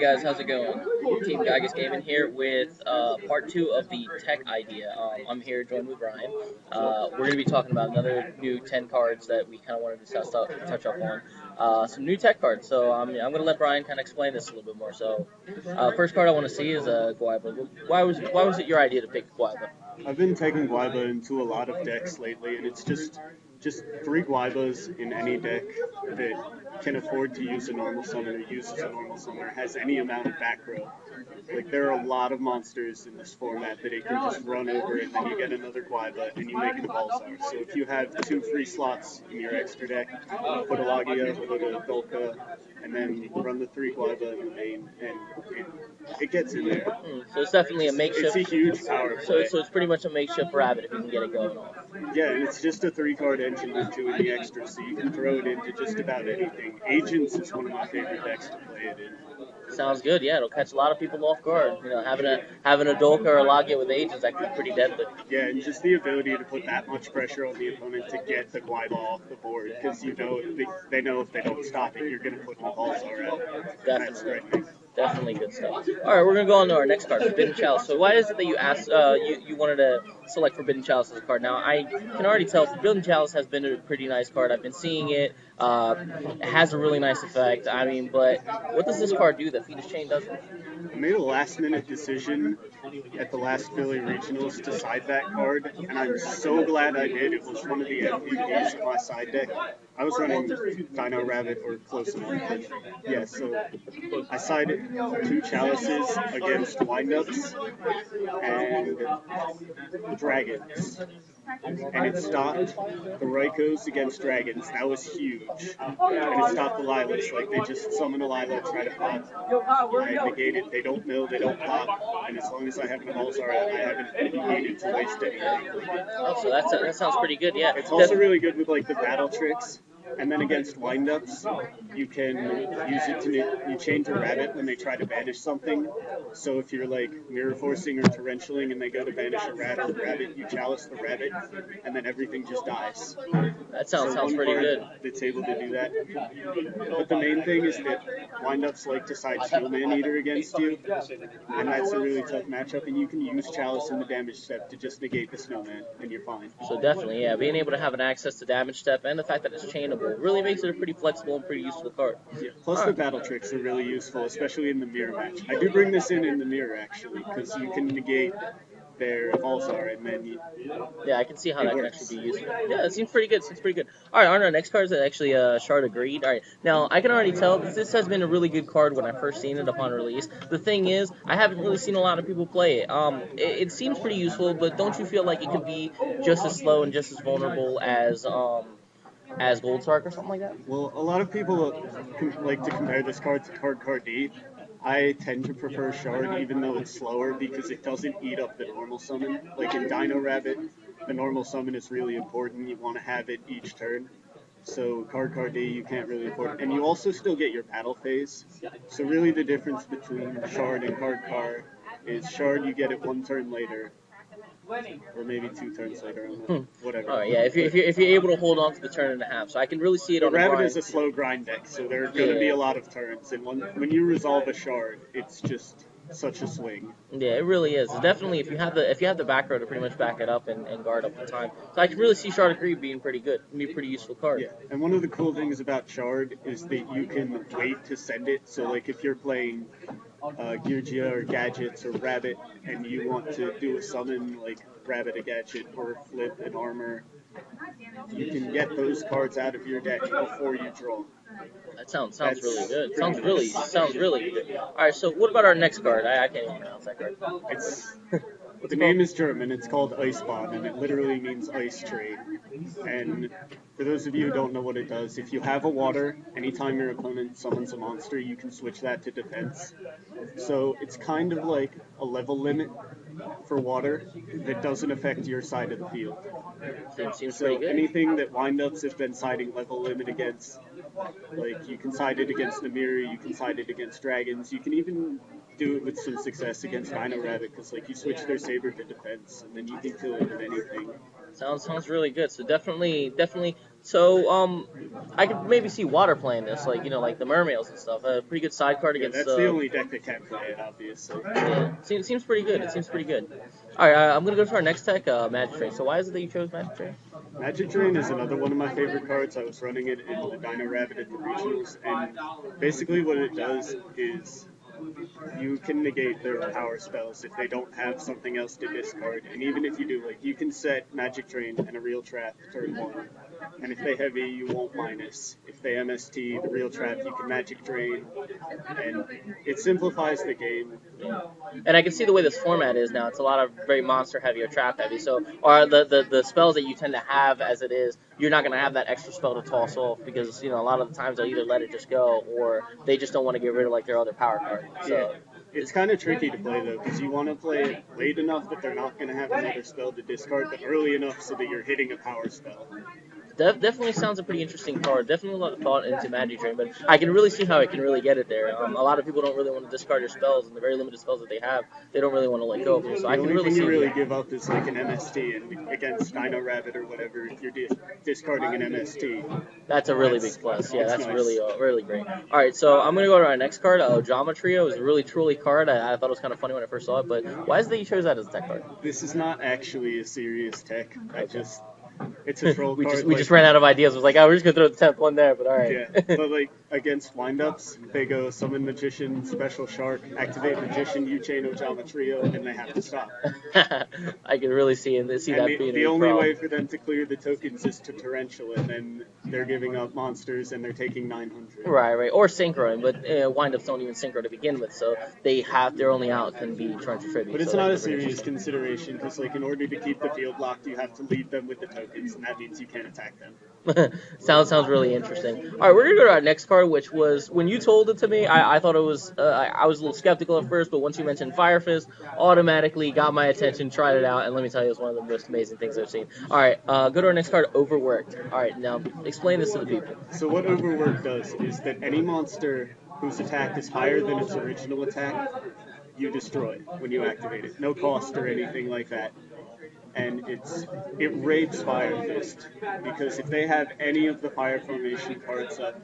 guys, how's it going? Team Gygas Gaming here with part two of the tech idea. I'm here joined with Ryan. We're going to be talking about another new 10 cards that we kind of wanted to touch up on. Some new tech cards. So I'm going to let Ryan kind of explain this a little bit more. So first card I want to see is Guaiba. Why was it your idea to pick Guaiba? I've been taking Guaiba into a lot of decks lately, and it's just three Guaibas in any deck that can afford to use a normal summon or uses a normal summoner, has any amount of back row. Like, there are a lot of monsters in this format that it can just run over, and then you get another Guaiba, and you make a Balzar. So if you have 2 free slots in your extra deck, put a Lagia, put a Dolka, and then run the 3 Guaiba in the main, and it gets in there. So it's definitely a makeshift. It's a huge power play. So it's pretty much a makeshift rabbit if you can get it going off. Yeah, and it's just a 3-card engine with 2 in the extra, so you can throw it into just about anything. Agents is one of my favorite decks to play it in. Sounds good. Yeah, it'll catch a lot of people off guard. You know, having a Dolka or a Lagia with agents that could be pretty deadly. Yeah, and just the ability to put that much pressure on the opponent to get the Guaiba off the board, because you know they know if they don't stop it, you're going to put the Balzar out. That's threatening. Definitely good stuff. All right, we're gonna go on to our next card, Forbidden Chalice. So why is it that you asked, you wanted to select Forbidden Chalice as a card? Now I can already tell Forbidden Chalice has been a pretty nice card. I've been seeing it. It has a really nice effect. I mean, but what does this card do that Fetus Chain doesn't? I made a last-minute decision at the last Philly Regionals to side that card, and I'm so glad I did. It was one of the MVPs of my side deck. I was running Dino Rabbit or close enough. Yeah, so I sided 2 Chalices against Windups and Dragons. And it stopped the Raikos against Dragons. That was huge. And it stopped the Lilas. Like, they just summon a Lila, try to pop. I negate it. They don't mill, they don't pop. And as long as I have an Balzar, I haven't needed to waste anything. Oh, so that sounds pretty good, yeah. It's also really good with, like, the battle tricks. And then against windups, you can use it you chain to rabbit when they try to banish something. So if you're like mirror forcing or torrentialing and they go to banish a rat or a rabbit, you chalice the rabbit, and then everything just dies. That sounds pretty good. That's able to do that. But the main thing is that windups like to side Shield Maneater against you, and that's a really tough matchup. And you can use chalice in the damage step to just negate the snowman, and you're fine. So definitely, yeah, being able to have an access to damage step and the fact that it's chainable really makes it a pretty flexible and pretty useful card. Yeah. Plus the battle tricks are really useful, especially in the mirror match. I do bring this in the mirror, actually, because you can negate their Balzar, and then yeah, I can see how that can actually be useful. Yeah, it seems pretty good. All right, on our next card is actually Shard of Greed. All right, now I can already tell this has been a really good card when I first seen it upon release. The thing is, I haven't really seen a lot of people play it. It seems pretty useful, but don't you feel like it could be just as slow and just as vulnerable as Gold Sark or something like that? Well, a lot of people like to compare this card to Card D. I tend to prefer Shard, even though it's slower, because it doesn't eat up the normal summon. Like in Dino Rabbit, the normal summon is really important. You want to have it each turn. So Card D, you can't really afford it. And you also still get your battle phase. So really the difference between Shard and Card is Shard, you get it 1 turn later. Or maybe 2 turns later, whatever. All right, yeah. If you're able to hold on to the turn and a half, so I can really see it on the Rabbit grind. is a slow grind deck, so there are going to be a lot of turns, and when you resolve a Shard, it's just such a swing. Yeah, it really is. It's definitely if you have the back row to pretty much back it up and guard up the time. So I can really see Shard of Greed being pretty good. It'd be a pretty useful card. Yeah, and one of the cool things about Shard is that you can wait to send it. So like if you're playing Geargia or Gadgets or Rabbit, and you want to do a summon like Rabbit a Gadget or Flip an Armor, you can get those cards out of your deck before you draw. That sounds really good. Sounds really good. All right, so what about our next card? I can't even pronounce that card. The name is German. It's called Eisbahn, and it literally means ice train. And for those of you who don't know what it does, if you have a water, anytime your opponent summons a monster, you can switch that to defense. So it's kind of like a level limit for water that doesn't affect your side of the field. Seems so pretty good. Anything that windups have been siding level limit against, like you can side it against the mirror, you can side it against dragons, you can even do it with some success against Dino Rabbit because like you switch their Saber to defense and then you can kill it with anything. Sounds really good. So definitely. So I could maybe see Water playing this, like like the Mermails and stuff. A pretty good side card Yeah, against. that's the only deck that can play it, obviously. Yeah, seems pretty good. It seems pretty good. All right, I'm gonna go to our next tech, Magic Train. So why is it that you chose Magic Train? Magic Train is another one of my favorite cards. I was running it in the Dino Rabbit at the regionals, and basically what it does is you can negate their power spells if they don't have something else to discard. And even if you do, like, you can set Magic Drain and a Real Trap turn 1. And if they heavy, you won't minus. If they MST, the Real Trap, you can Magic Drain. And it simplifies the game. And I can see the way this format is now. It's a lot of very monster heavy or trap heavy. So, or the spells that you tend to have as it is, you're not going to have that extra spell to toss off because, a lot of the times they'll either let it just go or they just don't want to get rid of, like, their other power card. So. Yeah. It's kind of tricky to play, though, because you want to play it late enough that they're not going to have another spell to discard, but early enough so that you're hitting a power spell. Definitely sounds a pretty interesting card. Definitely a lot of thought into Magic Train, but I can really see how it can really get it there. A lot of people don't really want to discard their spells, and the very limited spells that they have, they don't really want to let go of them. So I can really see. The only thing you really give up is like an MST, and against Dino Rabbit or whatever, if you're discarding an MST. That's a really big plus. Yeah, that's nice. really great. All right, so I'm gonna go to our next card. Ojama Trio is a really truly card. I thought it was kind of funny when I first saw it, but why is it that you chose that as a tech card? This is not actually a serious tech. It's a troll card. We just ran out of ideas. It was like, we're just going to throw the 10th one there, but all right. Yeah, but like against windups, they go Summon Magician, Special Shark, Activate Magician, U-Chain, Ojama Trio, and they have to stop. I can really see that being the only way for them to clear the tokens is to Tarantula, and then they're giving up monsters and they're taking 900. Right. Or Synchro, but windups don't even Synchro to begin with, so their only out can be Torrential Tribute. But it's not a serious consideration, because like in order to keep the field locked, you have to leave them with the tokens, and that means you can't attack them. Sounds really interesting. All right, we're gonna go to our next card, which was when you told it to me, I thought it was I was a little skeptical at first, but once you mentioned Fire Fist, automatically got my attention, tried it out, and let me tell you, it's one of the most amazing things I've seen. All right, go to our next card, Overworked. All right, now explain this to the people. So what Overworked does is that any monster whose attack is higher than its original attack, you destroy when you activate it. No cost or anything like that. And it rapes Fire Fist, because if they have any of the Fire Formation cards up,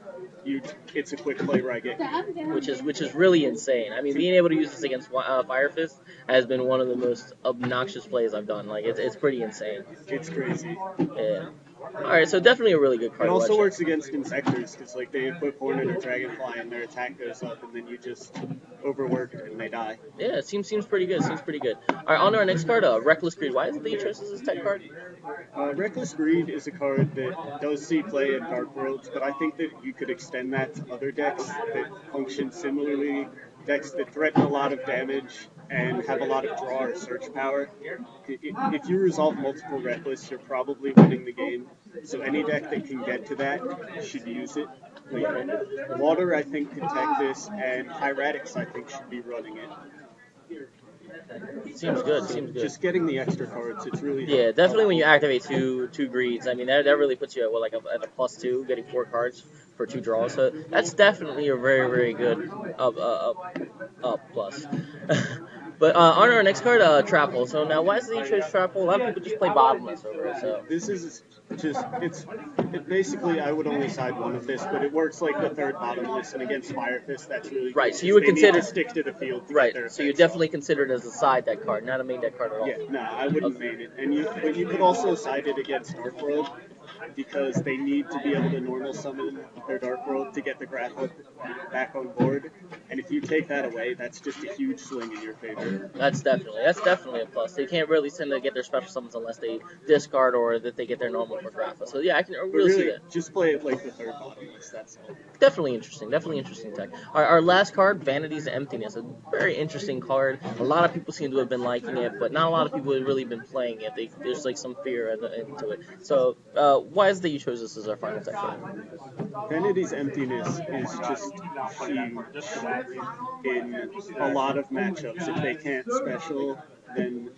it's a quick play right get. Which is really insane. I mean, being able to use this against Fire Fist has been one of the most obnoxious plays I've done. Like, it's pretty insane. It's crazy. Yeah. Alright, so definitely a really good card. It also works against Insectors, because like they equip Hornet or Dragonfly and their attack goes up, and then you just overwork and they die. Yeah, it seems pretty good. Alright, on to our next card, Reckless Greed. Why is it that you chose this tech card? Reckless Greed is a card that does see play in Dark Worlds, but I think that you could extend that to other decks that function similarly. Decks that threaten a lot of damage and have a lot of draw or search power. If you resolve multiple Reckless, you're probably winning the game. So any deck that can get to that should use it. Like, Water, I think, can tech this, and Hieratics, I think, should be running it. Seems good. Just getting the extra cards, it's really hard. Yeah, definitely when you activate two greeds, I mean, that really puts you at at a +2, getting 4 cards for 2 draws. So that's definitely a very good up plus. But on our next card, Trapple. So now, why is it you chose Trapple? A lot of people just play Bottomless over it. So this is just basically, I would only side one of this, but it works like the third Bottomless, and against Fire Fist, that's really right. Good, so you would consider need to stick to the field. To right. Get their so you definitely consider it as a side deck card, not a main deck card at all. Yeah, no, I wouldn't main it, but you could also side it against Dark World, because they need to be able to normal summon their Dark World to get the Grapple back on board. And if you take that away, that's just a huge swing in your favor. That's definitely a plus. They can't really tend to get their special summons unless they discard or that they get their normal for Grapple. So yeah, I can really see that. Just play it like the third Bottomless, that's all. Definitely interesting tech. Our last card, Vanity's Emptiness. A very interesting card. A lot of people seem to have been liking it, but not a lot of people have really been playing it. There's like some fear into it. So why is it that you chose this as our final tech card? Vanity's Emptiness is just huge in a lot of matchups. If they can't special, then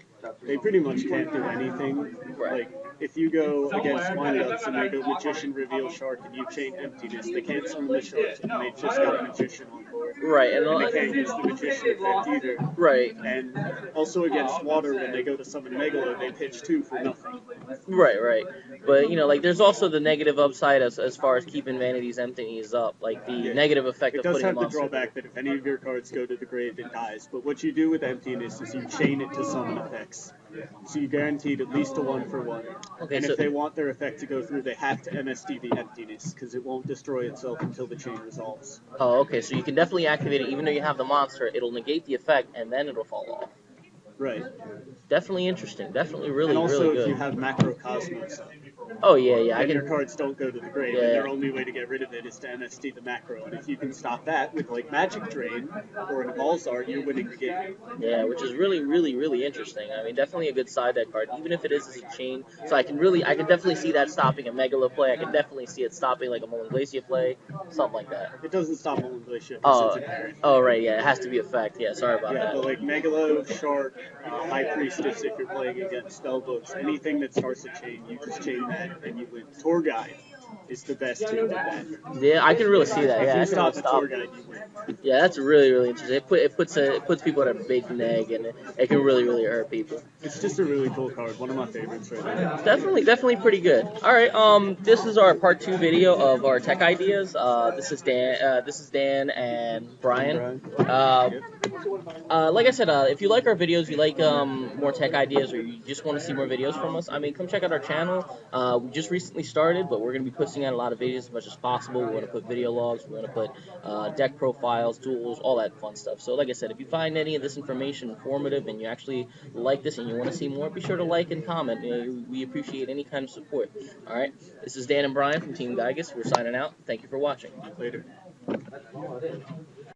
they pretty much can't do anything. Right. Like, if you go against windups and they go Magician, Reveal, Shark, and you chain Emptiness, they can't summon the Shark, and they just got Magician on board. Right, And they can't use the Magician effect either. right, And also against Water, when they go to summon Megalo, they pitch 2 for nothing. right. But like there's also the negative upside as far as keeping Vanity's Emptiness up, like the negative effect It of does putting have him the on. drawback that if any of your cards go to the grave, it dies. But what you do with Emptiness is you chain it to summon effects. So you guaranteed at least a 1-for-1. Okay, And so if they want their effect to go through, they have to MSD the Emptiness, because it won't destroy itself until the chain resolves. okay, so you can definitely activate it even though you have the monster. It'll negate the effect and then it'll fall off. Right. Definitely interesting. Definitely really, And also, really good. if you have Macrocosmos up, Oh yeah. I then your can. cards don't go to the grave, Yeah. and their only way to get rid of it is to MSD the Macro. And if you can stop that with, like, Magic Drain or an Evolzar, you're winning the game. Yeah, which is really, really, really interesting. I mean, definitely a good side deck card, even if it is as a chain. So I can definitely see that stopping a Megalo play. I can definitely see it stopping like a Mullen Glacier play, something like that. It doesn't stop Mullen Glacier because it's inherent. Oh, right, yeah, it has to be effect. Yeah, sorry about Yeah, that. but like Megalo, Shark, High Priestess, if you're playing against Spellbooks, anything that starts a chain, you just chain that and you win. Tour Guide is the best to do that. Yeah, I can really see that. Yeah, I If you can really stop the Tour Guide, you win. Yeah, that's really, really interesting. It puts people at a big neg, and it can really, really hurt people. It's just a really cool card. One of my favorites right now. Definitely pretty good. All right, this is our part 2 video of our tech ideas. This is Dan and Brian. Like I said, if you like our videos, you like more tech ideas, or you just want to see more videos from us, I mean, come check out our channel. We just recently started, but we're going to be posting out a lot of videos as much as possible. We're going to put video logs, we're going to put deck profiles, duels, all that fun stuff. So like I said, if you find any of this information informative and you actually like this and you want to see more, be sure to like and comment. We appreciate any kind of support. All right, this is Dan and Brian from Team Geigus. We're signing out. Thank you for watching. Later.